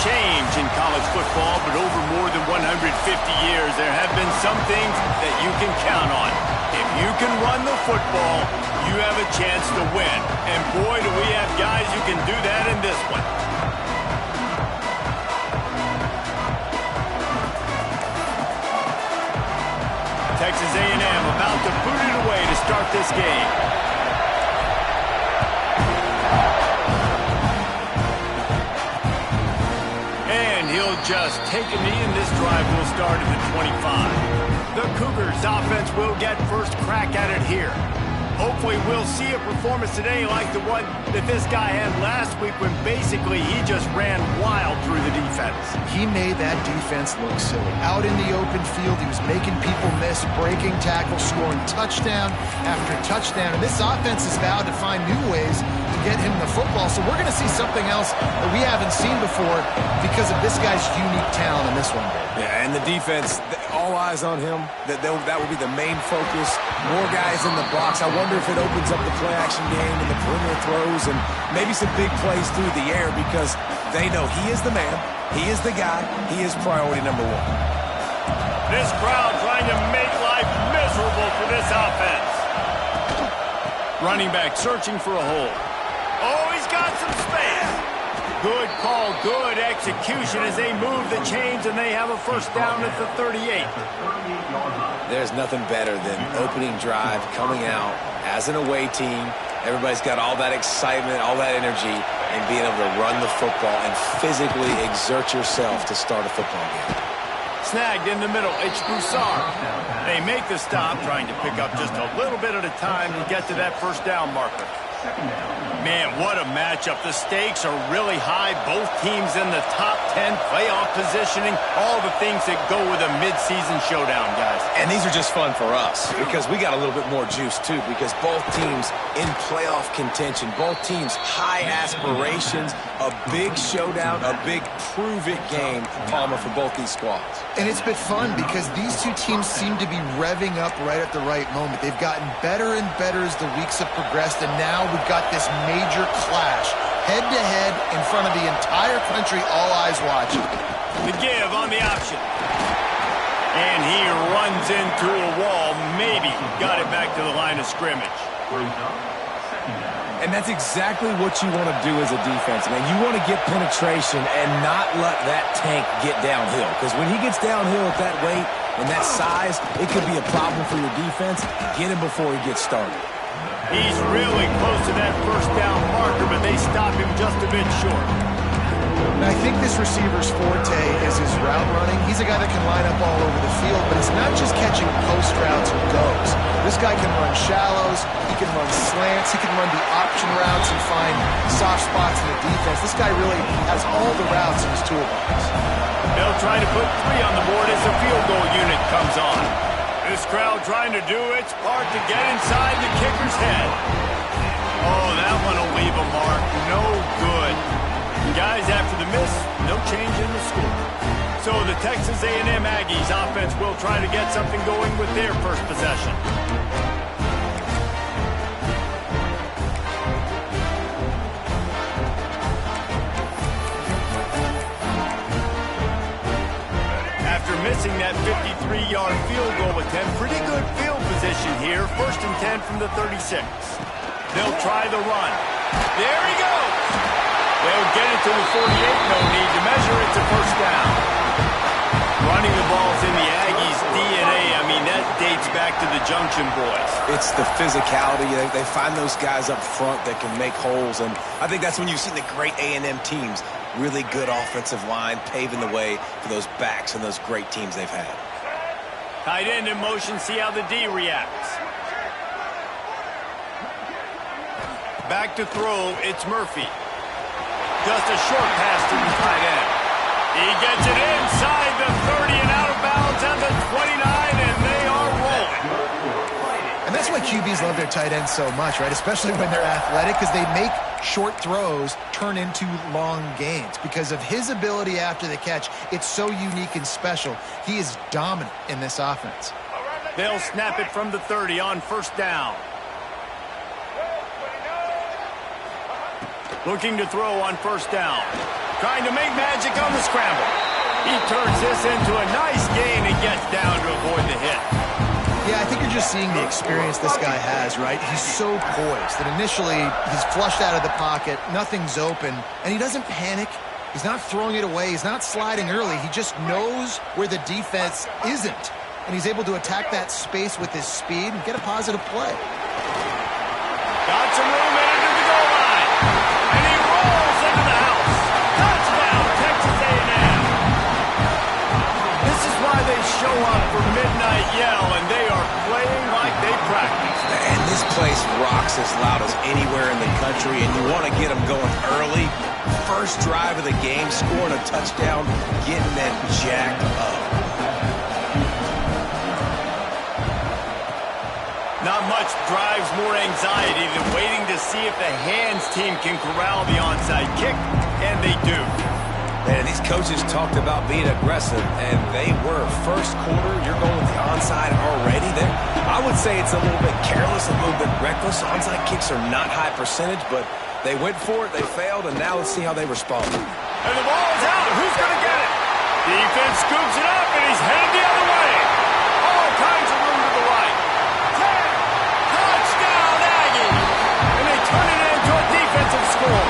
change in college football, but over more than 150 years, there have been some things that you can count on. If you can run the football, you have a chance to win. And boy, do we have guys who can do that in this one. Texas A&M about to boot it away to start this game. And he'll just take a knee, and this drive will start at the 25. The Cougars offense will get first crack at it here. Hopefully we'll see a performance today like the one that this guy had last week when basically he just ran wild through the defense. He made that defense look silly. Out in the open field, he was making people miss, breaking tackles, scoring touchdown after touchdown. And this offense is vowed to find new ways to get him the football. So we're going to see something else that we haven't seen before because of this guy's unique talent in this one. Yeah, and the defense, all eyes on him. That will be the main focus. More guys in the box. I wonder if it opens up the play-action game and the perimeter throws and maybe some big plays through the air because they know he is the man, he is the guy, he is priority number one. This crowd trying to make life miserable for this offense. Running back searching for a hole. Oh, he's got some space. Good call, good execution as they move the chains and they have a first down at the 38. There's nothing better than opening drive, coming out as an away team. Everybody's got all that excitement, all that energy, and being able to run the football and physically exert yourself to start a football game. Snagged in the middle, it's Broussard. They make the stop, trying to pick up just a little bit at a time to get to that first down marker. Man, what a matchup. The stakes are really high. Both teams in the top 10, playoff positioning, all the things that go with a midseason showdown, guys. And these are just fun for us because we got a little bit more juice, too, because both teams in playoff contention, both teams high aspirations, a big showdown, a big prove-it game, Palmer, for both these squads. And it's been fun because these two teams seem to be revving up right at the right moment. They've gotten better and better as the weeks have progressed, and now we've got this major clash, head-to-head in front of the entire country, all eyes watching. The give on the option. And he runs into a wall, maybe got it back to the line of scrimmage. And that's exactly what you want to do as a defense, man. You want to get penetration and not let that tank get downhill. Because when he gets downhill at that weight and that size, it could be a problem for your defense. Get him before he gets started. He's really close to that first down marker, but they stop him just a bit short. And I think this receiver's forte is his route running. He's a guy that can line up all over the field, but it's not just catching post routes or goes. This guy can run shallows, he can run slants, he can run the option routes and find soft spots in the defense. This guy really has all the routes in his toolbox. They'll try to put 3 on the board as the field goal unit comes on. This crowd trying to do its part to get inside the kicker's head. Oh, that one will leave a mark. No good. Guys, after the miss, no change in the score. So the Texas A&M Aggies offense will try to get something going with their first possession. After missing that 53-yard field goal attempt, pretty good field position here. First and 10 from the 36. They'll try the run. There he goes. They'll get it to the 48, no need to measure. It's a first down. Running the ball's in the Aggies' DNA. I mean, that dates back to the Junction Boys. It's the physicality. They find those guys up front that can make holes, and I think that's when you've seen the great A&M teams. Really good offensive line, paving the way for those backs and those great teams they've had. Tight end in motion, see how the D reacts. Back to throw, it's Murphy. Just a short pass to the tight end. He gets it inside the 30 and out of bounds at the 29, and they are rolling. And that's why QBs love their tight ends so much, right? Especially when they're athletic, because they make short throws turn into long gains. Because of his ability after the catch, it's so unique and special. He is dominant in this offense. They'll snap it from the 30 on first down. Looking to throw on first down. trying to make magic on the scramble. He turns this into a nice gain and gets down to avoid the hit. Yeah, I think you're just seeing the experience this guy has, right? He's so poised that initially he's flushed out of the pocket, nothing's open, and he doesn't panic. He's not throwing it away. He's not sliding early. He just knows where the defense isn't, and he's able to attack that space with his speed and get a positive play. Got some room into the goal line, and he rolls into the house. Touchdown, Texas A&M. This is why they show up for Midnight Yell, and they are playing like they practice. And this place rocks as loud as anywhere in the country, and you want to get them going early. First drive of the game, scoring a touchdown, getting them jacked up. Not much drives more anxiety than waiting to see if the hands team can corral the onside kick, and they do. Man, these coaches talked about being aggressive, and they were. First quarter, you're going with the onside already. I would say it's a little bit careless, a little bit reckless. Onside kicks are not high percentage, but they went for it, they failed, and now let's see how they respond. And the ball's out. Who's going to get it? Defense scoops it up, and he's headed the other way. All kinds of room to the right. 10. Touchdown, Aggie. And they turn it into a defensive score.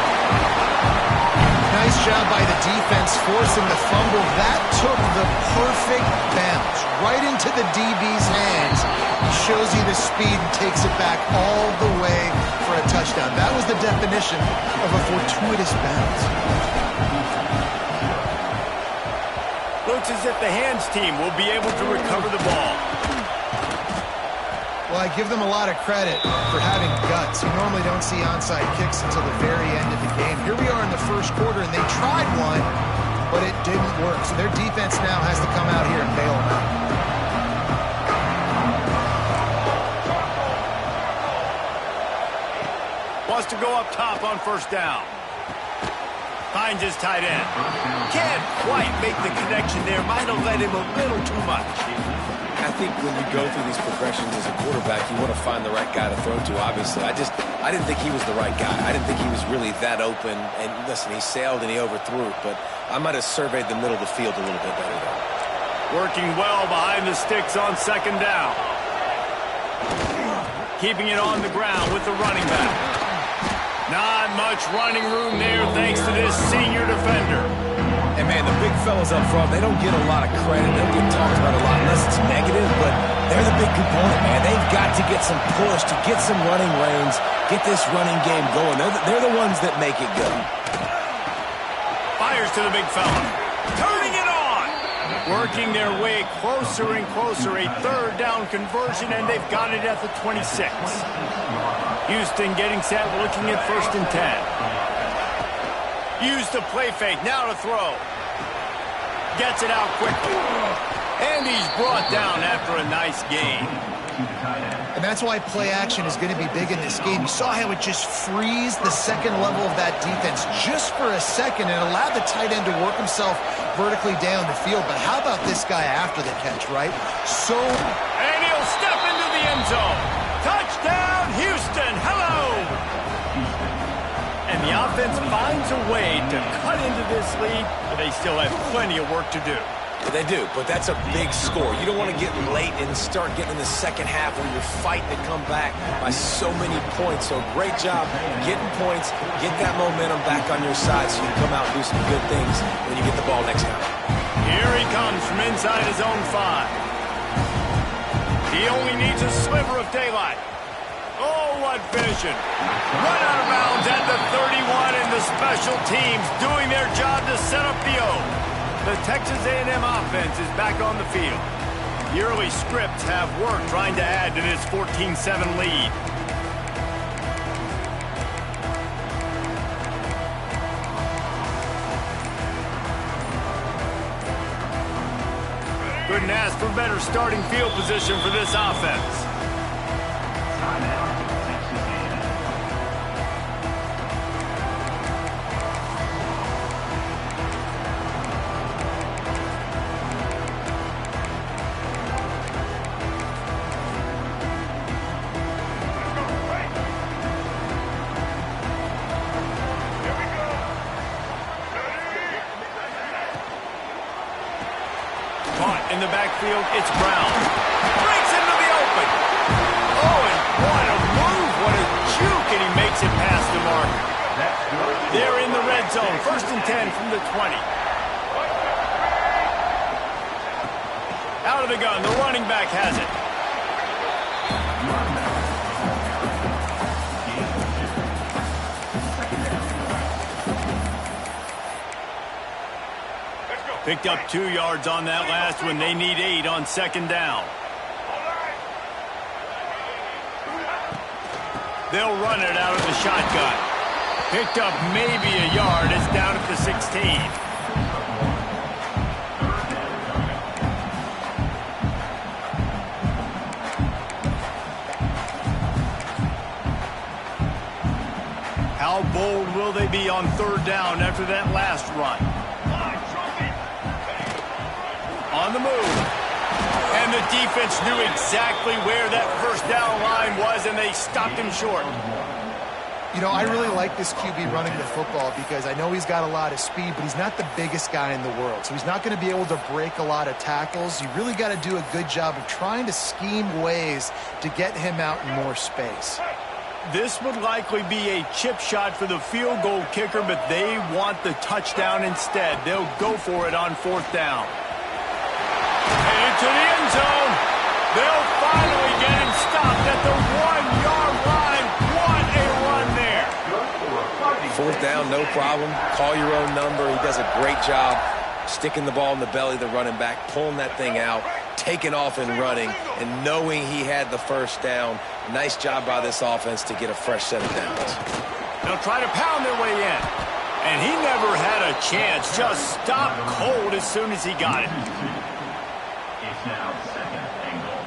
Nice job by the defense forcing the fumble. That took the perfect bounce right into the DB's hands. He shows you the speed and takes it back all the way for a touchdown. That was the definition of a fortuitous bounce. Looks as if the hands team will be able to recover the ball. Well, I give them a lot of credit for having guts. You normally don't see onside kicks until the very end of the game. Here we are in the first quarter, and they tried one, but it didn't work. So their defense now has to come out here and bail them out. Wants to go up top on first down. Finds his tight end. Can't quite make the connection there. Might have let him a little too much. I think when you go through these progressions as a quarterback, you want to find the right guy to throw to, obviously. I didn't think he was the right guy. I didn't think he was really that open. And listen, he sailed and he overthrew it, but I might have surveyed the middle of the field a little bit better though. Working well behind the sticks on second down. Keeping it on the ground with the running back. Not much running room there thanks to this senior defender. And man, the big fellas up front, they don't get a lot of credit. They don't get talked about a lot unless it's negative, but they're the big component, man. They've got to get some push, to get some running lanes, get this running game going. They're the ones that make it go. Fires to the big fella. Turning it on. Working their way closer and closer. A third down conversion, and they've got it at the 26. Houston getting set, looking at first and 10. Use the play fake, now to throw. Gets it out quickly. And he's brought down after a nice gain. And that's why play action is going to be big in this game. You saw how it just frees the second level of that defense just for a second and allowed the tight end to work himself vertically down the field. But how about this guy after the catch, right? And he'll step into the end zone. Touchdown, Houston. Hello. And the offense finds a way to cut into this lead, but they still have plenty of work to do. They do, but that's a big score. You don't want to get late and start getting in the second half where you're fighting to come back by so many points. So great job getting points, get that momentum back on your side so you can come out and do some good things when you get the ball next time. Here he comes from inside his own 5. He only needs a sliver of daylight. Oh, what vision. Run out of bounds at the 31, and the special teams doing their job to set up the O. The Texas A&M offense is back on the field. The early scripts have worked trying to add to this 14-7 lead. Couldn't ask for better starting field position for this offense. In the backfield, it's Brown. Breaks into the open. Oh, and what a move. What a juke, and he makes it past the marker. They're in the red zone. 1st and 10 from the 20. Out of the gun. The running back has it. Picked up 2 yards on that last one. They need 8 on 2nd down. They'll run it out of the shotgun. Picked up maybe a yard. It's down at the 16. How bold will they be on 3rd down after that last run? On the move. And the defense knew exactly where that 1st down line was, and they stopped him short. You know, I really like this QB running the football because I know he's got a lot of speed, but he's not the biggest guy in the world. So he's not going to be able to break a lot of tackles. You really got to do a good job of trying to scheme ways to get him out in more space. This would likely be a chip shot for the field goal kicker, but they want the touchdown instead. They'll go for it on 4th down. And into the end zone. They'll finally get him stopped at the 1-yard line. What a run there. 4th down, no problem. Call your own number. He does a great job sticking the ball in the belly of the running back, pulling that thing out, taking off and running, and knowing he had the 1st down. Nice job by this offense to get a fresh set of downs. They'll try to pound their way in. And he never had a chance. Just stopped cold as soon as he got it. Now 2nd and goal.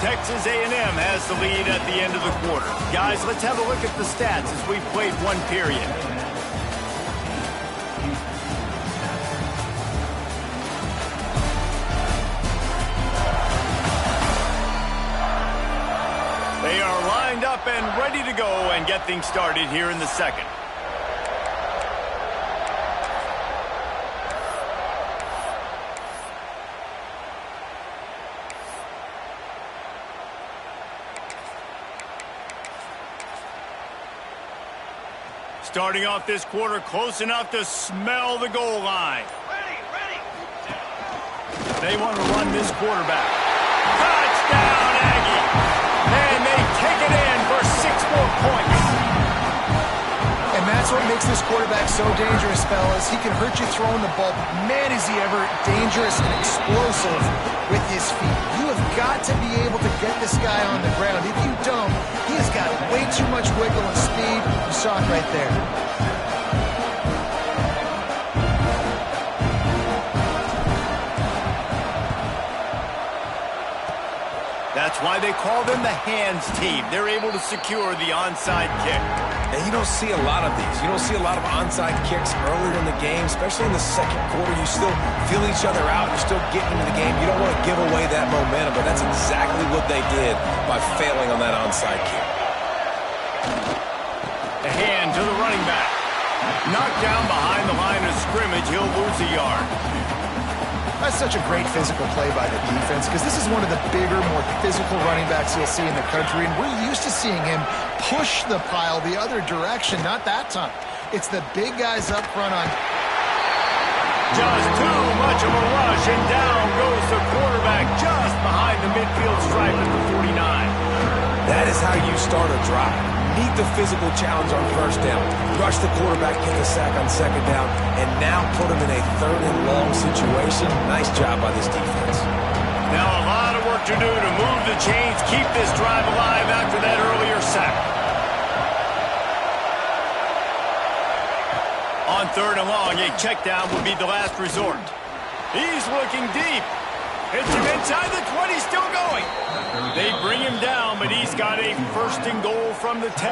Texas A&M has the lead at the end of the quarter. Guys, let's have a look at the stats as we've played 1 period. They are lined up and ready to go and get things started here in the 2nd. Starting off this quarter close enough to smell the goal line. They want to run this quarterback. Touchdown, Aggie! And they take it in for 6 more points. And that's what makes this quarterback so dangerous, fellas. He can hurt you throwing the ball, but man, is he ever dangerous and explosive with his feet. You have got to be able to get this guy on the ground. If you don't, he has got way too much wiggle and speed. You saw it right there. That's why they call them the hands team. They're able to secure the onside kick. And you don't see a lot of these. You don't see a lot of onside kicks earlier in the game, especially in the 2nd quarter. You still feel each other out. You're still getting into the game. You don't want to give away that momentum, but that's exactly what they did by failing on that onside kick. A hand to the running back. Knocked down behind the line of scrimmage. He'll lose a yard. That's such a great physical play by the defense because this is one of the bigger, more physical running backs you'll see in the country, and we're used to seeing him push the pile the other direction. Not that time. It's the big guys up front on. Just too much of a rush, and down goes the quarterback just behind the midfield stripe at the 49. That is how you start a drive. Meet the physical challenge on 1st down. Rush the quarterback, get the sack on 2nd down, and now put him in a 3rd and long situation. Nice job by this defense. Now a lot of work to do to move the chains, keep this drive alive after that earlier sack. On 3rd and long, a check down would be the last resort. He's looking deep. Hits him inside the 20, still going. They bring him down, but he's got a 1st and goal from the 10.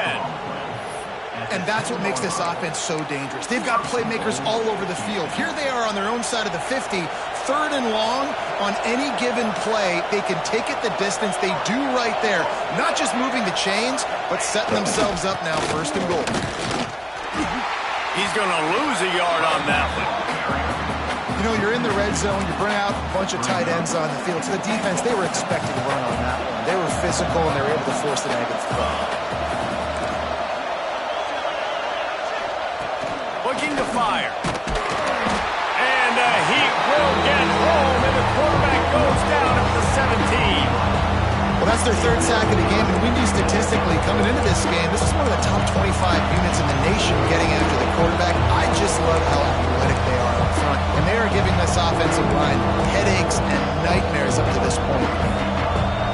And that's what makes this offense so dangerous. They've got playmakers all over the field. Here they are on their own side of the 50. 3rd and long, on any given play, they can take it the distance. They do right there. Not just moving the chains, but setting themselves up now 1st and goal. He's going to lose a yard on that one. You know, you're in the red zone, you bring out a bunch of tight ends on the field. So the defense, they were expecting to run on that one. They were physical, and they were able to force the negative throw. Looking to fire. And he will get home, and the quarterback goes down at the 17. Well, that's their third sack of the game, and we knew statistically coming into this game, this is one of the top 25 units in the nation getting after the quarterback. I just love how athletic they are up front, and they are giving this offensive line headaches and nightmares up to this point.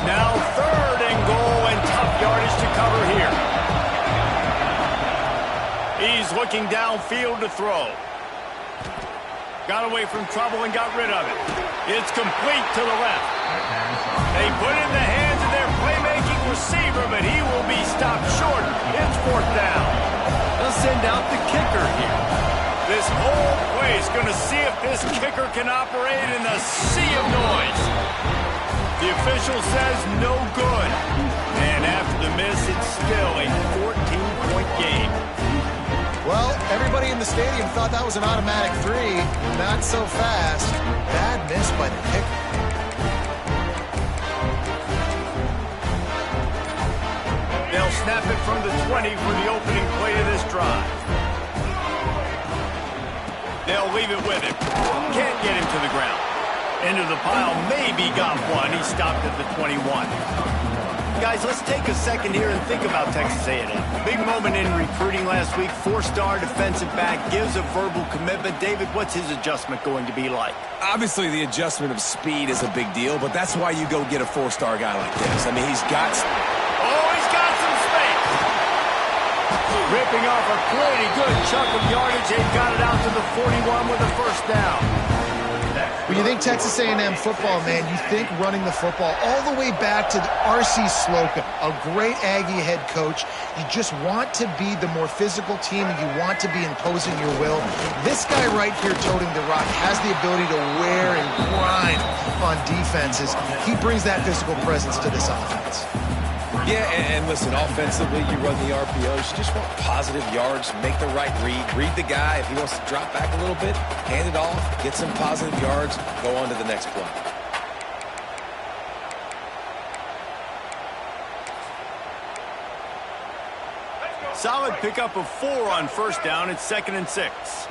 Now 3rd and goal, and tough yardage to cover here. He's looking downfield to throw. Got away from trouble and got rid of it. It's complete to the left. They put it in the hands of their playmaking receiver, but he will be stopped short. It's 4th down. They'll send out the kicker here. This whole play is going to see if this kicker can operate in the sea of noise. The official says no good. And after the miss, it's still a 14-point game. Well, everybody in the stadium thought that was an automatic 3. Not so fast. Bad miss by the kicker. They'll snap it from the 20 for the opening play of this drive. They'll leave it with him. Can't get him to the ground. Into the pile, maybe got one. He stopped at the 21. Guys, let's take a second here and think about Texas A&M. Big moment in recruiting last week. 4-star defensive back gives a verbal commitment. David, what's his adjustment going to be like? Obviously, the adjustment of speed is a big deal, but that's why you go get a 4-star guy like this. I mean, he's got some space. Ripping off a pretty good chunk of yardage. They've got it out to the 41 with a 1st down. When you think Texas A&M football, man, you think running the football all the way back to R.C. Slocum, a great Aggie head coach. You just want to be the more physical team, and you want to be imposing your will. This guy right here toting the rock has the ability to wear and grind on defenses. He brings that physical presence to this offense. Yeah, and listen, offensively, you run the RPOs. You just want positive yards, make the right read the guy. If he wants to drop back a little bit, hand it off, get some positive yards, go on to the next play. Solid pickup of 4 on 1st down. It's 2nd and 6.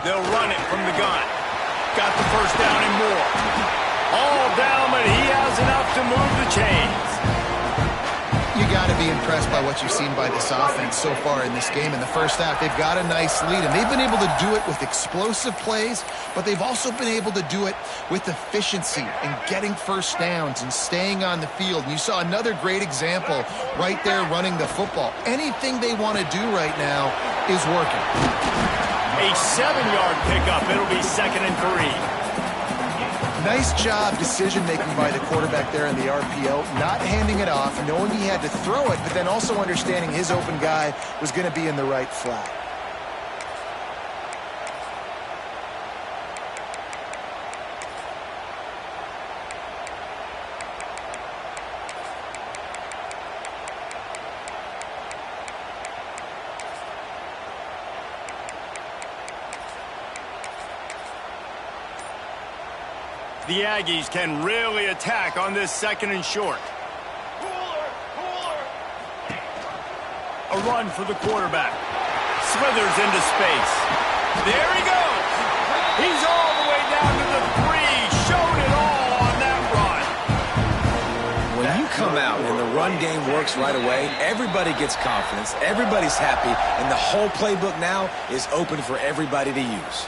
They'll run it from the gun. Got the 1st down and more. All down, but he has enough to move the chains. You got to be impressed by what you've seen by this offense so far in this game. In the first half, they've got a nice lead, and they've been able to do it with explosive plays, but they've also been able to do it with efficiency and getting 1st downs and staying on the field. And you saw another great example right there running the football. Anything they want to do right now is working. A 7-yard pickup. It'll be 2nd and 3. Nice job decision-making by the quarterback there in the RPO, not handing it off, knowing he had to throw it, but then also understanding his open guy was going to be in the right flat. The Aggies can really attack on this 2nd and short. A run for the quarterback. Slithers into space. There he goes. He's all the way down to the 3. Showed it all on that run. When you come out and the run game works right away, everybody gets confidence, everybody's happy, and the whole playbook now is open for everybody to use.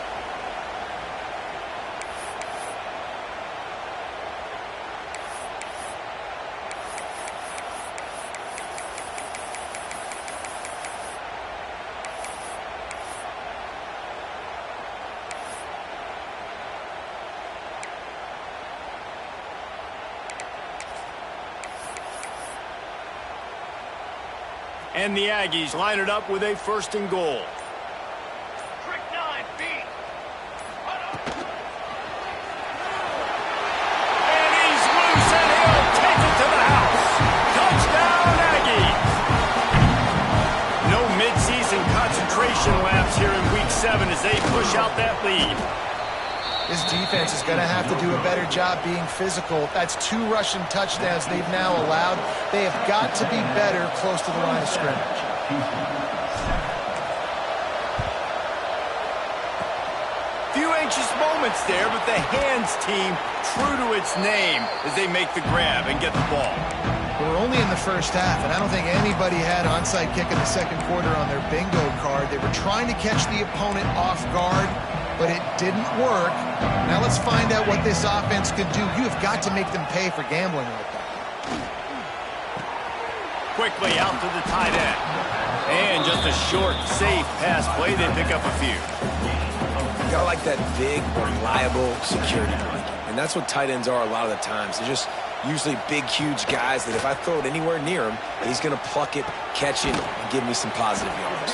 And the Aggies line it up with a 1st and goal. And he's loose, and he'll take it to the house. Touchdown, Aggies. No 7 as they push out that lead. This defense is going to have to do a better job being physical. That's 2 rushing touchdowns they've now allowed. They have got to be better close to the line of scrimmage. Few anxious moments there, but the hands team true to its name as they make the grab and get the ball. We're only in the first half, and I don't think anybody had onside kick in the second quarter on their bingo card. They were trying to catch the opponent off guard, but it didn't work. Now let's find out what this offense could do. You have got to make them pay for gambling like that. Quickly out to the tight end. And just a short, safe pass play. They pick up a few. You gotta like that big, reliable security blanket. And that's what tight ends are a lot of the times. They're just usually big, huge guys that if I throw it anywhere near him, he's going to pluck it, catch it, and give me some positive yards.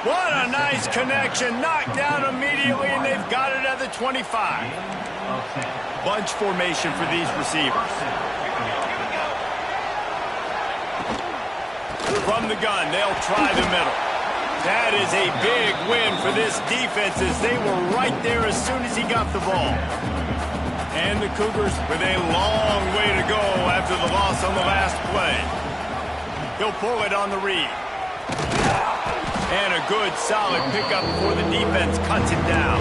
What a nice connection. Knocked down immediately, and they've got it at the 25. Bunch formation for these receivers. From the gun, they'll try the middle. That is a big win for this defense as they were right there as soon as he got the ball. And the Cougars with a long way to go after the loss on the last play. He'll pull it on the read. And a good, solid pickup before the defense cuts him down.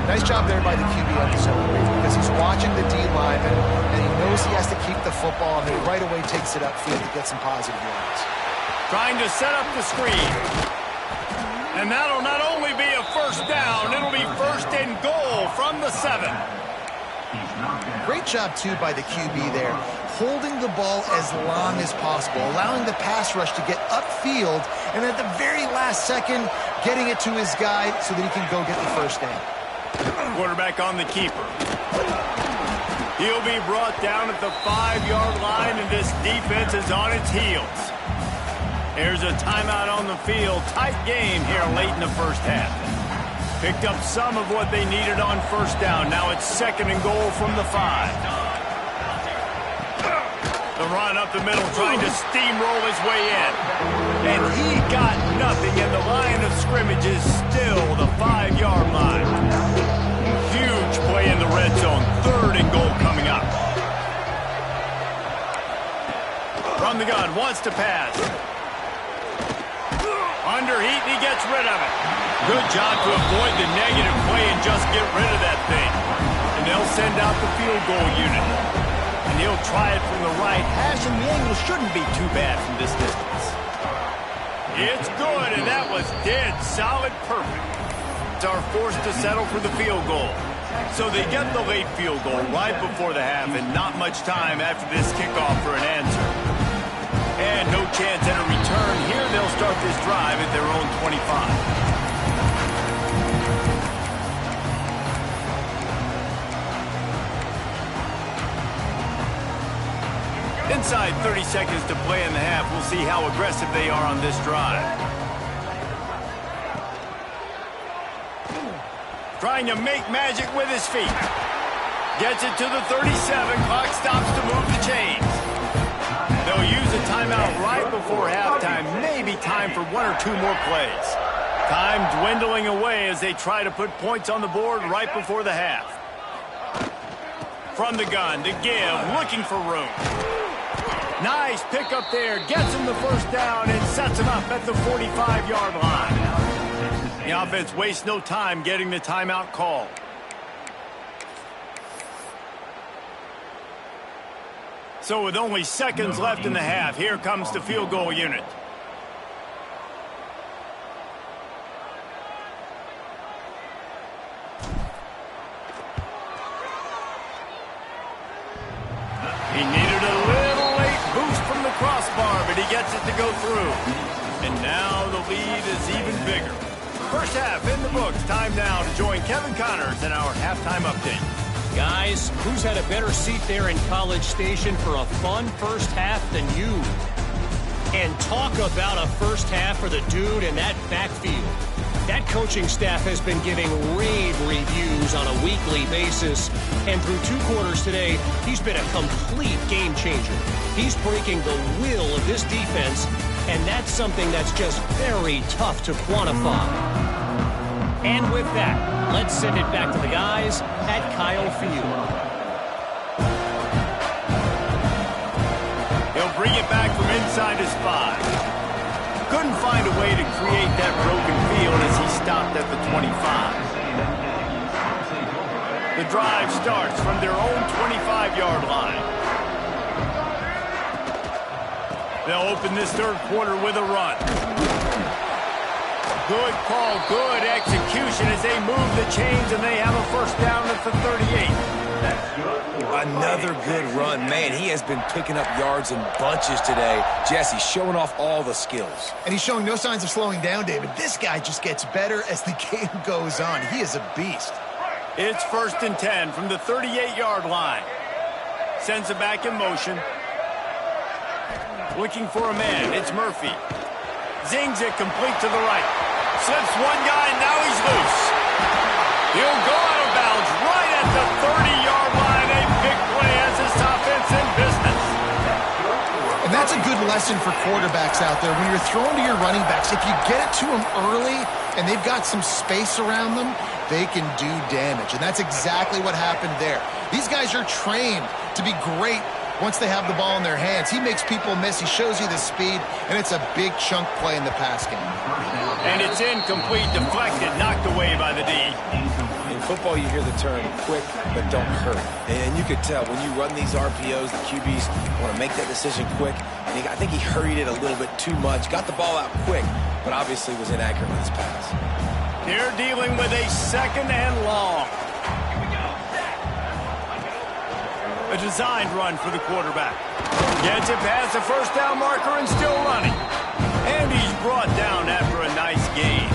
Nice job there by the QB on the zone read because he's watching the D lineman, and he knows he has to keep the football, and he right away takes it upfield to get some positive yards. Trying to set up the screen. And that'll not only be a first down, it'll be first and goal from the 7. Great job, too, by the QB there, holding the ball as long as possible, allowing the pass rush to get upfield, and at the very last second, getting it to his guy so that he can go get the first down. Quarterback on the keeper. He'll be brought down at the 5-yard line, and this defense is on its heels. Here's a timeout on the field. Tight game here late in the first half. Picked up some of what they needed on first down. Now it's second and goal from the 5. The run up the middle, trying to steamroll his way in. And he got nothing, and the line of scrimmage is still the 5-yard line. Huge play in the red zone. Third and goal coming up. From the gun, wants to pass. Under heat, and he gets rid of it. Good job to avoid the negative play and just get rid of that thing. And they'll send out the field goal unit. And he'll try it from the right hash, and the angle shouldn't be too bad from this distance. It's good, and that was dead solid perfect. Are forced to settle for the field goal. So they get the late field goal right before the half, and not much time after this kickoff for an answer. And no chance at a return. Here they'll start this drive at their own 25. Inside 30 seconds to play in the half. We'll see how aggressive they are on this drive. Trying to make magic with his feet. Gets it to the 37. Clock stops to move the chains. They'll use a timeout right before halftime. Maybe time for 1 or 2 more plays. Time dwindling away as they try to put points on the board right before the half. From the gun to give, looking for room. Nice pick up there. Gets him the first down and sets him up at the 45-yard line. The offense wastes no time getting the timeout called. So with only seconds left in the half, here comes the field goal unit. He needed a little late boost from the crossbar, but he gets it to go through. And now the lead is even bigger. First half in the books. Time now to join Kevin Connors in our halftime update. Guys, who's had a better seat there in College Station for a fun first half than you? And talk about a first half for the dude in that backfield. That coaching staff has been giving rave reviews on a weekly basis. And through 2 quarters today, he's been a complete game changer. He's breaking the will of this defense And that's something that's just very tough to quantify. And with that, let's send it back to the guys at Kyle Field. He'll bring it back from inside his 5. Couldn't find a way to create that broken field as he stopped at the 25. The drive starts from their own 25-yard line. They'll open this third quarter with a run. Good call, good execution as they move the chains, and they have a first down at the 38. Another good run. Man, he has been picking up yards in bunches today. Jesse showing off all the skills. And he's showing no signs of slowing down, David. This guy just gets better as the game goes on. He is a beast. It's 1st and 10 from the 38-yard line. Sends it back in motion. Looking for a man. It's Murphy. Zings it complete to the right. Slips one guy, and now he's loose. He'll go out of bounds right at the 30-yard line. A big play as this offense in business. And that's a good lesson for quarterbacks out there. When you're throwing to your running backs, if you get it to them early and they've got some space around them, they can do damage. And that's exactly what happened there. These guys are trained to be great once they have the ball in their hands. He makes people miss. He shows you the speed, and it's a big chunk play in the pass game. And it's incomplete, deflected, knocked away by the D. In football, you hear the term quick, but don't hurry. And you could tell when you run these RPOs, the QBs want to make that decision quick. And I think he hurried it a little bit too much. Got the ball out quick, but obviously was inaccurate with his pass. They're dealing with a 2nd and long. A designed run for the quarterback. Gets it past the first down marker and still running. And he's brought down after a nice gain.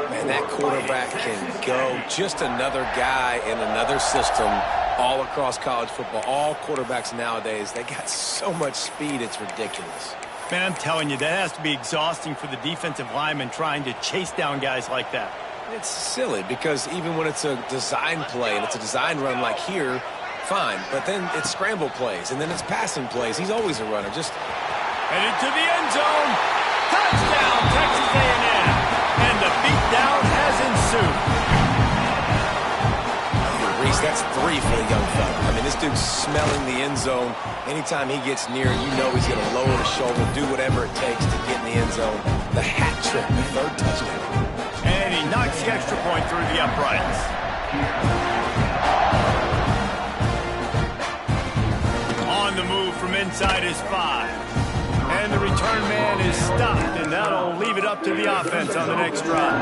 Man, that quarterback can go. Just another guy in another system all across college football. All quarterbacks nowadays, they got so much speed, it's ridiculous. Man, I'm telling you, that has to be exhausting for the defensive lineman trying to chase down guys like that. It's silly because even when it's a design play and it's a design run like here, fine. But then it's scramble plays, and then it's passing plays. He's always a runner. Just headed to the end zone. Touchdown, Texas A&M. And the beatdown has ensued. Reese, that's 3 for the young fella. I mean, this dude's smelling the end zone. Anytime he gets near, you know he's going to lower the shoulder, do whatever it takes to get in the end zone. The hat trick, the 3rd touchdown. And he knocks the extra point through the uprights. On the move from inside his 5. And the return man is stopped, and that'll leave it up to the offense on the next drive.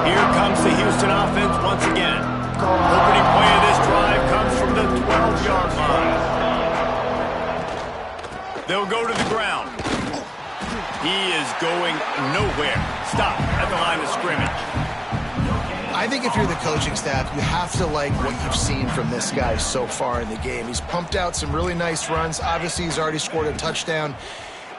Here comes the Houston offense once again. Opening play of this drive comes from the 12-yard line. They'll go to the ground. He is going nowhere. Stop at the line of scrimmage. I think if you're the coaching staff, you have to like what you've seen from this guy so far in the game. He's pumped out some really nice runs. Obviously, he's already scored a touchdown.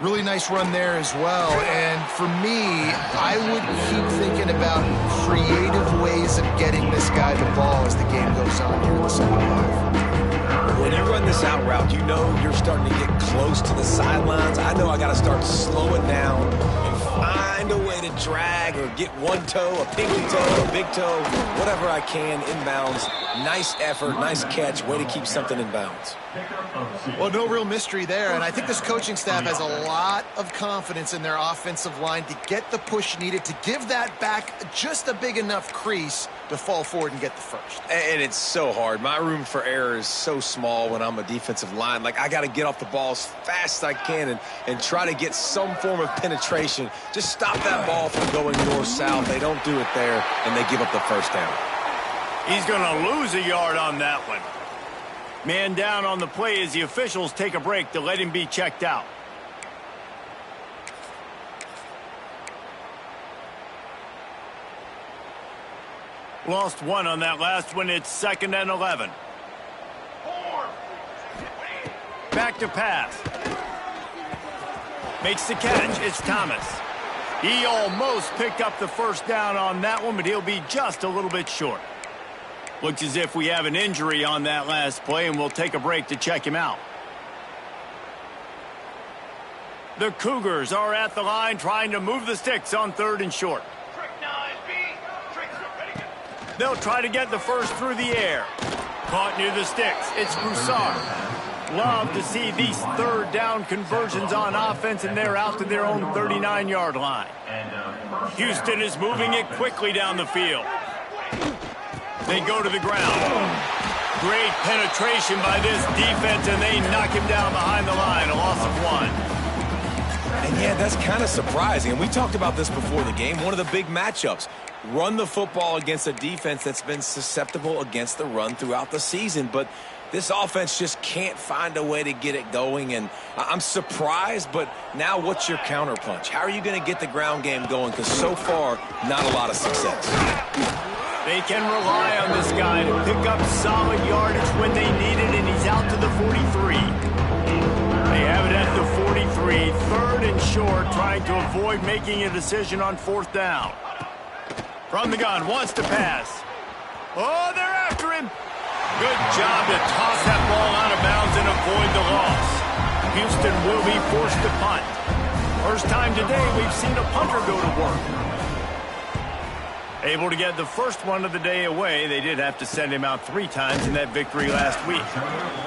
Really nice run there as well. And for me, I would keep thinking about creative ways of getting this guy the ball as the game goes on here in the second half. When you run this out route, you know you're starting to get close to the sidelines. I know I got to start to slow it down and find a way to drag or get one toe, a pinky toe, a big toe, whatever I can inbounds. Nice effort, nice catch, way to keep something in bounds. Well, no real mystery there, and I think this coaching staff has a lot of confidence in their offensive line to get the push needed to give that back just a big enough crease to fall forward and get the first. And it's so hard. My room for error is so small when I'm a defensive line. Like, I got to get off the ball as fast as I can and try to get some form of penetration. Just stop that ball from going north-south. They don't do it there, and they give up the first down. He's going to lose a yard on that one. Man down on the play as the officials take a break to let him be checked out. Lost one on that last one. It's 2nd and 11. Back to pass. Makes the catch. It's Thomas. He almost picked up the first down on that one, but he'll be just a little bit short. Looks as if we have an injury on that last play, and we'll take a break to check him out. The Cougars are at the line trying to move the sticks on 3rd and short. They'll try to get the first through the air. Caught near the sticks. It's Broussard. Love to see these 3rd down conversions on offense, and they're out to their own 39-yard line. Houston is moving it quickly down the field. They go to the ground. Great penetration by this defense, and they knock him down behind the line. A loss of 1. And yeah, that's kind of surprising. And we talked about this before the game. One of the big matchups. Run the football against a defense that's been susceptible against the run throughout the season. But this offense just can't find a way to get it going. And I'm surprised, but now what's your counterpunch? How are you going to get the ground game going? Because so far, not a lot of success. They can rely on this guy to pick up solid yardage when they need it, and he's out to the 43. They have it at the 43, 3rd and short, trying to avoid making a decision on 4th down. From the gun, wants to pass. Oh, they're after him. Good job to toss that ball out of bounds and avoid the loss. Houston will be forced to punt. First time today we've seen a punter go to work. Able to get the first one of the day away. They did have to send him out 3 times in that victory last week.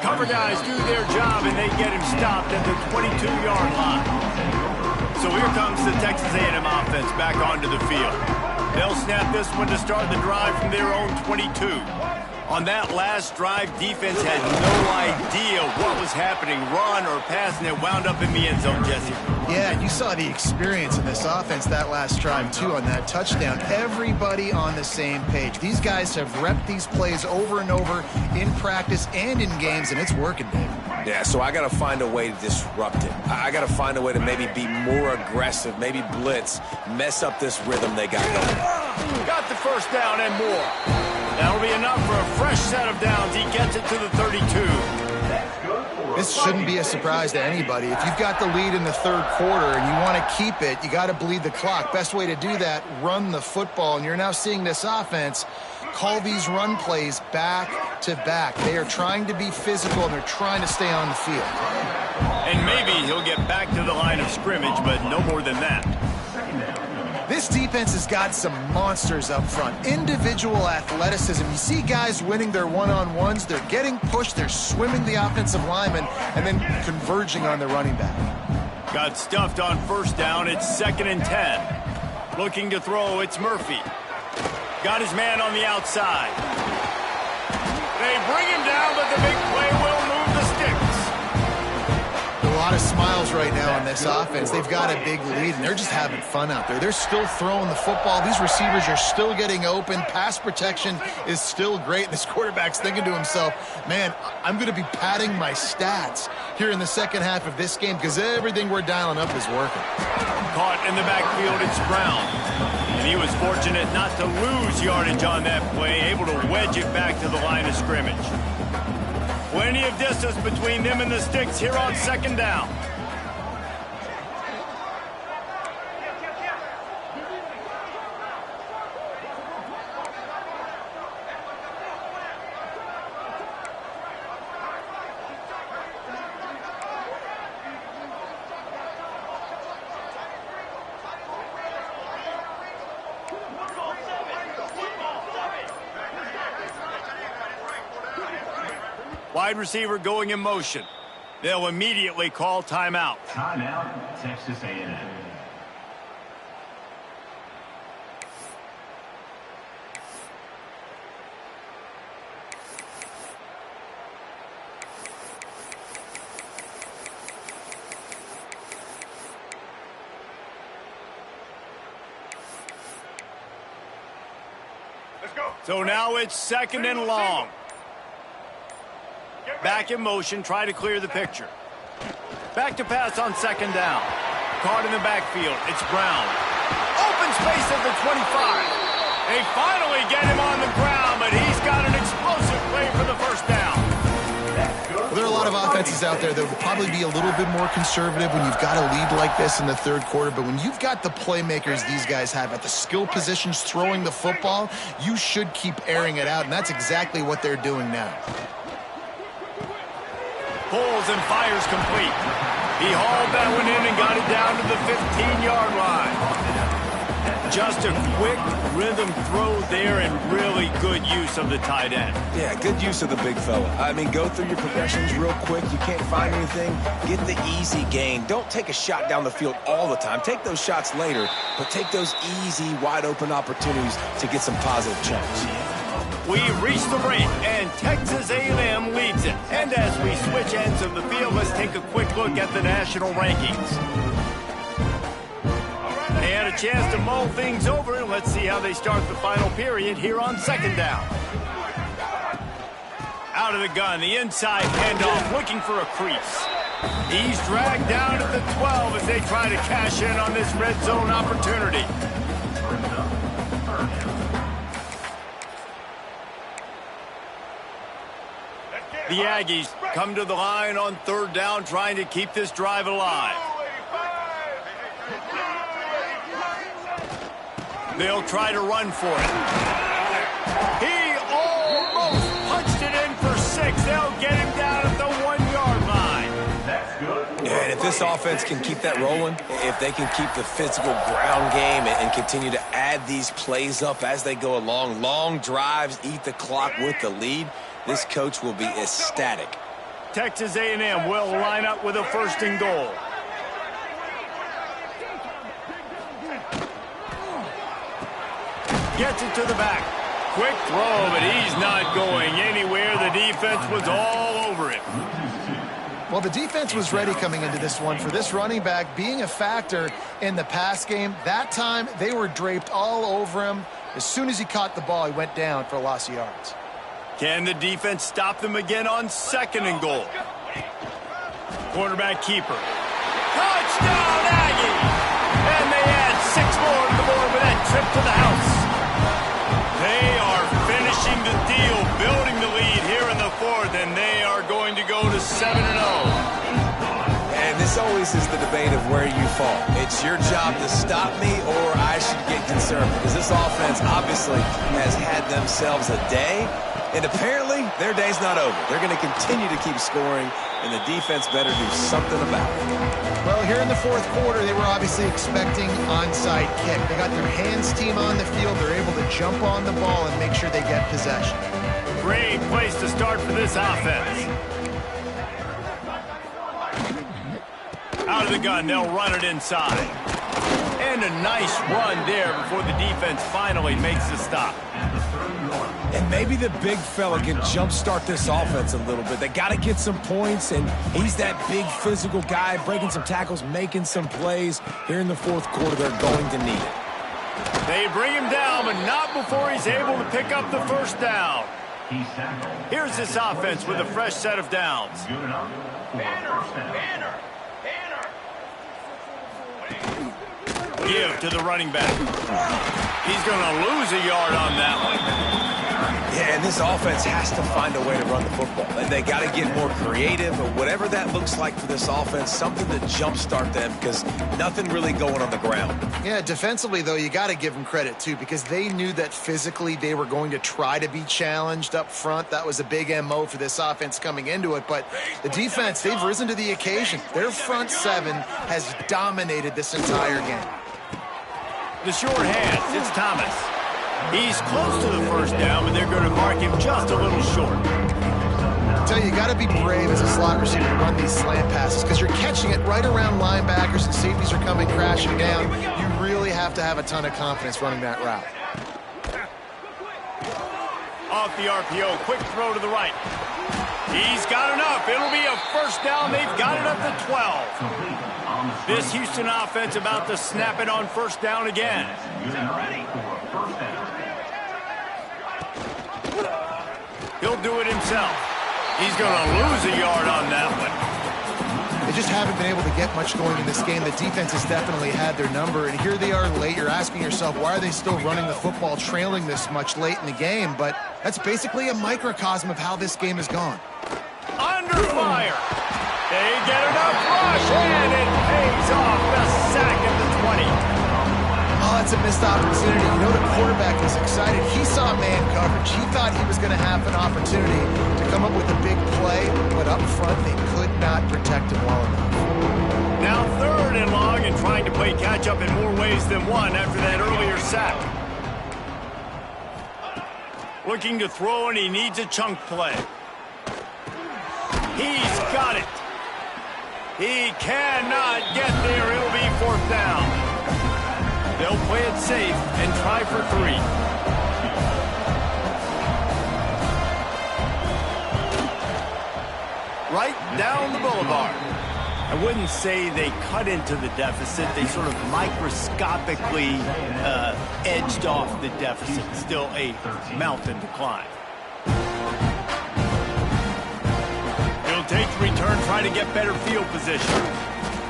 Cover guys do their job, and they get him stopped at the 22-yard line. So here comes the Texas A&M offense back onto the field. They'll snap this one to start the drive from their own 22. On that last drive, defense had no idea what was happening, run or pass, and it wound up in the end zone, Jesse. Yeah, you saw the experience in this offense that last drive, too, on that touchdown. Everybody on the same page. These guys have repped these plays over and over in practice and in games, and it's working, Dave. Yeah, so I got to find a way to disrupt it. I got to find a way to maybe be more aggressive, maybe blitz, mess up this rhythm they got going. Got the first down and more. That'll be enough for a fresh set of downs. He gets it to the 32. This shouldn't be a surprise to anybody. If you've got the lead in the 3rd quarter and you want to keep it, you got to bleed the clock. Best way to do that, run the football. And you're now seeing this offense call these run plays back to back. They are trying to be physical, and they're trying to stay on the field. And maybe he'll get back to the line of scrimmage, but no more than that. This defense has got some monsters up front. Individual athleticism. You see guys winning their one-on-ones. They're getting pushed. They're swimming the offensive lineman and then converging on the running back. Got stuffed on 1st down. It's 2nd and 10. Looking to throw. It's Murphy. Got his man on the outside. They bring him down, but the big play will move the sticks. A lot of smiles right now on this offense. They've got a big lead, and they're just having fun out there. They're still throwing the football. These receivers are still getting open. Pass protection is still great. This quarterback's thinking to himself, man, I'm going to be padding my stats here in the second half of this game because everything we're dialing up is working. Caught in the backfield, it's Brown. And he was fortunate not to lose yardage on that play, able to wedge it back to the line of scrimmage. Plenty of distance between them and the sticks here on 2nd down. Wide receiver going in motion. They'll immediately call timeout. Timeout, Texas A&M. Let's go. So now it's 2nd and long. Back in motion, try to clear the picture. Back to pass on 2nd down. Caught in the backfield, it's Brown. Open space at the 25. They finally get him on the ground, but he's got an explosive play for the 1st down. Well, there are a lot of offenses out there that would probably be a little bit more conservative when you've got a lead like this in the 3rd quarter, but when you've got the playmakers these guys have at the skill positions throwing the football, you should keep airing it out, and that's exactly what they're doing now. Pulls and fires complete. He hauled that one in and got it down to the 15-yard line. Just a quick rhythm throw there and really good use of the tight end. Yeah, good use of the big fella. I mean, go through your progressions real quick. You can't find anything. Get the easy gain. Don't take a shot down the field all the time. Take those shots later, but take those easy, wide-open opportunities to get some positive chunks. We've reached the break, and Texas A&M leads it. And as we switch ends of the field, let's take a quick look at the national rankings. They had a chance to mull things over, and let's see how they start the final period here on second down. Out of the gun, the inside handoff, looking for a crease. He's dragged down at the 12 as they try to cash in on this red zone opportunity. The Aggies come to the line on third down, trying to keep this drive alive. They'll try to run for it. He almost punched it in for 6. They'll get him down at the 1-yard line. Yeah, and if this offense can keep that rolling, if they can keep the physical ground game and continue to add these plays up as they go along, long drives, eat the clock with the lead, this coach will be ecstatic. Texas A&M will line up with a 1st and goal. Gets it to the back. Quick throw, but he's not going anywhere. The defense was all over it. Well, the defense was ready coming into this one for this running back being a factor in the pass game. That time, they were draped all over him. As soon as he caught the ball, he went down for a loss of yards. Can the defense stop them again on 2nd and goal? Quarterback keeper. Touchdown, Aggie! And they add 6 more to the board with that trip to the house. They are finishing the deal, building the lead here in the 4th, and they are going to go to 7-0. And this always is the debate of where you fall. It's your job to stop me, or I should get concerned, because this offense obviously has had themselves a day, and apparently their day's not over. They're going to continue to keep scoring, and the defense better do something about it. Well, here in the 4th quarter, they were obviously expecting onside kick. They got their hands team on the field. They're able to jump on the ball and make sure they get possession. Great place to start for this offense. Out of the gun, they'll run it inside. And a nice run there before the defense finally makes the stop. And maybe the big fella can jumpstart this offense a little bit. They got to get some points, and he's that big physical guy, breaking some tackles, making some plays. Here in the 4th quarter, they're going to need it. They bring him down, but not before he's able to pick up the 1st down. Here's this offense with a fresh set of downs. Give to the running back. He's going to lose a yard on that one. Yeah, and this offense has to find a way to run the football. And they got to get more creative, or whatever that looks like for this offense, something to jumpstart them, because nothing really going on the ground. Yeah, defensively, though, you got to give them credit, too, because they knew that physically they were going to try to be challenged up front. That was a big MO for this offense coming into it. But the defense, they've risen to the occasion. Their front 7 has dominated this entire game. The short hands, it's Thomas. He's close to the 1st down, but they're going to mark him just a little short. I tell you, you got to be brave as a slot receiver to run these slant passes, because you're catching it right around linebackers and safeties are coming crashing down. You really have to have a ton of confidence running that route. Off the RPO, quick throw to the right. He's got enough. It'll be a 1st down. They've got it up to 12. This Houston offense about to snap it on 1st down again. He'll do it himself. He's going to lose a yard on that one. They just haven't been able to get much going in this game. The defense has definitely had their number, and here they are late. You're asking yourself, why are they still running the football, trailing this much late in the game? But that's basically a microcosm of how this game has gone. Under fire. They get enough rush, and it pays off. The sack at the 20. Oh, That's a missed opportunity. You know the quarterback is excited. He saw man coverage. He thought he was going to have an opportunity to come up with a big play, but up front they could not protect him well enough. Now 3rd and long and trying to play catch-up in more ways than one after that earlier sack. Looking to throw, and he needs a chunk play. He's got it. He cannot get there. It'll be 4th down. They'll play it safe and try for 3. Right down the boulevard. I wouldn't say they cut into the deficit. They sort of microscopically edged off the deficit. Still a mountain to climb. He'll take the return, trying to get better field position.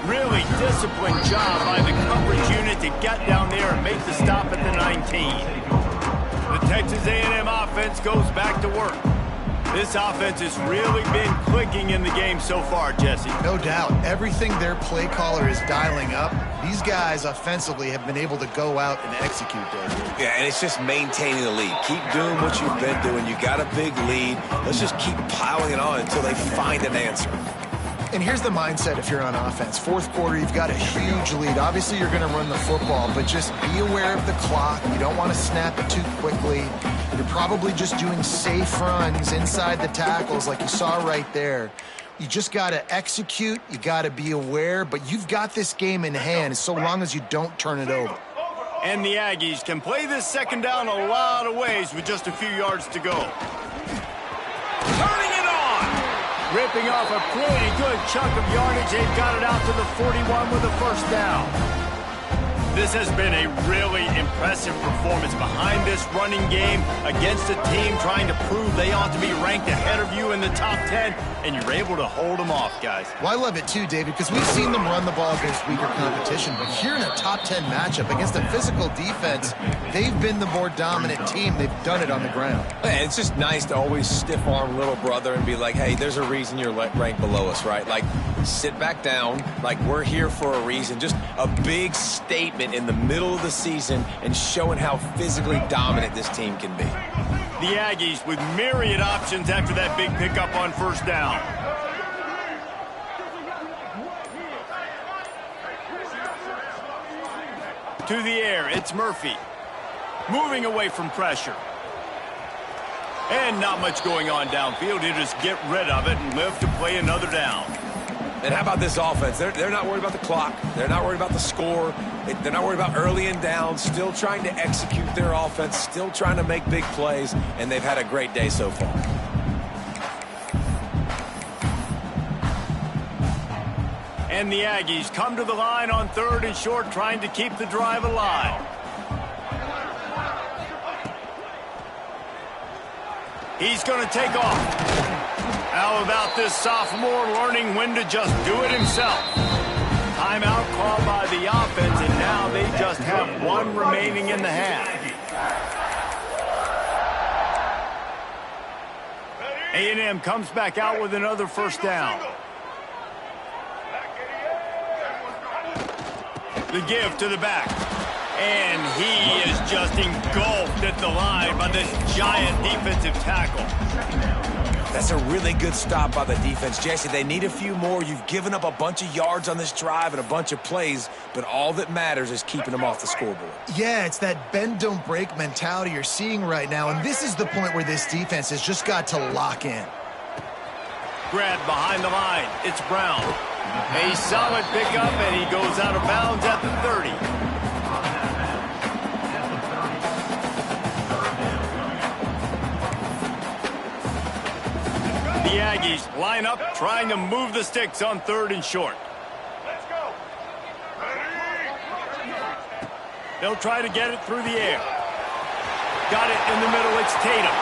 Really disciplined job by the coverage unit to get down there and make the stop at the 19. The Texas A&M offense goes back to work. This offense has really been clicking in the game so far, Jesse. No doubt. Everything their play caller is dialing up, these guys offensively have been able to go out and execute, David. Yeah, and it's just maintaining the lead. Keep doing what you've been doing. You got a big lead. Let's just keep piling it on until they find an answer. And here's the mindset if you're on offense. 4th quarter, you've got a huge lead. Obviously, you're going to run the football, but just be aware of the clock. You don't want to snap it too quickly. You're probably just doing safe runs inside the tackles like you saw right there. You just got to execute. You got to be aware, but you've got this game in hand so long as you don't turn it over. And the Aggies can play this 2nd down a lot of ways with just a few yards to go. Turning it on! Ripping off a pretty good chunk of yardage. They've got it out to the 41 with a 1st down. This has been a really impressive performance behind this running game against a team trying to prove they ought to be ranked ahead of you in the top 10, and you're able to hold them off, guys. Well, I love it too, David, because we've seen them run the ball against weaker competition, but here in a top 10 matchup against a physical defense, they've been the more dominant team. They've done it on the ground. And it's just nice to always stiff-arm little brother and be like, hey, there's a reason you're ranked below us, right? Like, sit back down, like we're here for a reason. Just a big statement in the middle of the season and showing how physically dominant this team can be. The Aggies with myriad options after that big pickup on 1st down. To the air, it's Murphy. Moving away from pressure. And not much going on downfield. He'll just get rid of it and live to play another down. And how about this offense? They're not worried about the clock. They're not worried about the score. They're not worried about early and down. Still trying to execute their offense. Still trying to make big plays. And they've had a great day so far. And the Aggies come to the line on 3rd and short, trying to keep the drive alive. He's going to take off. How about this sophomore learning when to just do it himself? Timeout called by the offense, and now they just have 1 remaining in the half. A&M comes back out with another 1st down. The give to the back. And he is just engulfed at the line by this giant defensive tackle. That's a really good stop by the defense. Jesse, they need a few more. You've given up a bunch of yards on this drive and a bunch of plays, but all that matters is keeping them off the scoreboard. Yeah, it's that bend, don't break mentality you're seeing right now, and this is the point where this defense has just got to lock in. Grabbed behind the line. It's Brown. A solid pickup, and he goes out of bounds at the 30. The Aggies line up, trying to move the sticks on 3rd and short. Let's go. They'll try to get it through the air. Got it in the middle. It's Tatum.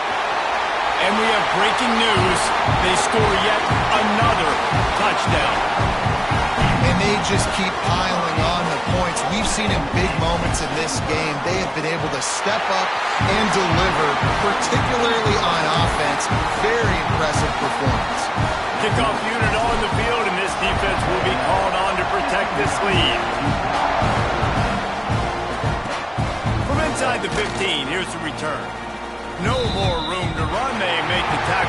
And we have breaking news. They score yet another touchdown. And they just keep piling on the points. We've seen in big moments in this game, they have been able to step up and deliver, particularly on offense. Very impressive performance. Kickoff unit on the field, and this defense will be called on to protect this lead. inside the 15. Here's the return. No more room to run. They make the tackle